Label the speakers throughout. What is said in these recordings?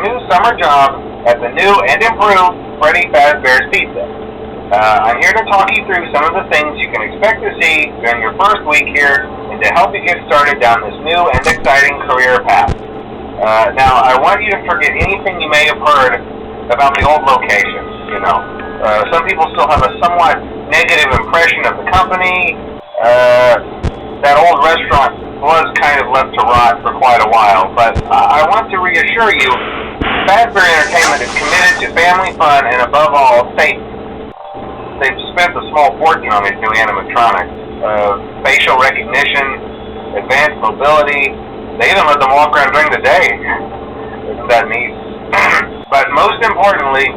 Speaker 1: new summer job at the new and improved Freddy Fazbear's Pizza. I'm here to talk you through some of the things you can expect to see during your first week here and to help you get started down this new and exciting career path. Now, I want you to forget anything you may have heard about the old location. Some people still have a somewhat negative impression of the company. That old restaurant was kind of left to rot for quite a while, but I want to reassure you, Fazbear Entertainment is committed to family fun and above all, safety. They've spent a small fortune on these new animatronics. Facial recognition, advanced mobility. They even let them walk around during the day. Isn't that neat? But most importantly,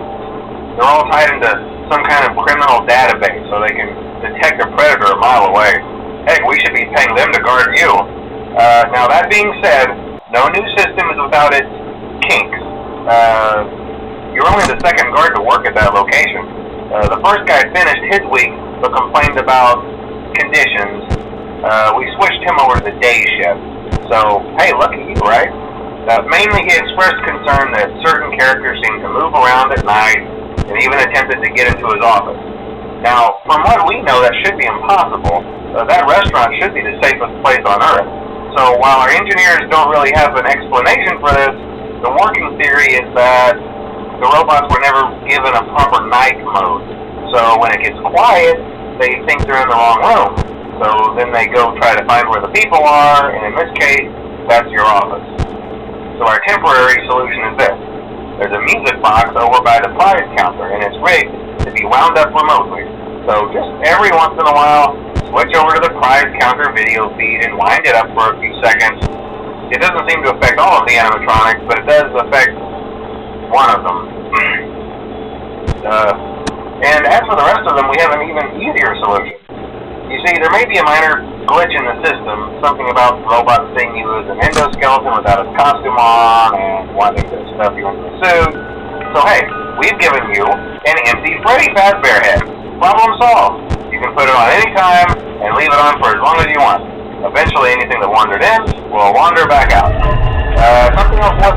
Speaker 1: they're all tied into some kind of criminal database so they can detect a predator a mile away. Heck, we should be paying them to guard you. Now that being said, no new system is without its kinks. You're only the second guard to work at that location. The first guy finished his week but complained about conditions. We switched him over to the day shift. So, hey, lucky you, right? Mainly he expressed concern that certain characters seemed to move around at night and even attempted to get into his office. Now, from what we know, that should be impossible. That restaurant should be the safest place on Earth. So while our engineers don't really have an explanation for this, the working theory is that the robots were never given a proper night mode. So when it gets quiet, they think they're in the wrong room. So then they go try to find where the people are, and in this case, that's your office. So our temporary solution is this. There's a music box over by the prize counter, and it's rigged to be wound up remotely. So just every once in a while, switch over to the prize counter video feed and wind it up for a few seconds. It doesn't seem to affect all of the animatronics, but it does affect one of them. And as for the rest of them, we have an even easier solution. You see, there may be a minor glitch in the system, something about robots seeing you as an endoskeleton without a costume on and wanting to stuff you into the suit. So hey, we've given you an empty Freddy Fazbear head. Problem solved. You can put it on any time and leave it on for as long as you want. Eventually anything that wandered in will wander back out. Something else worth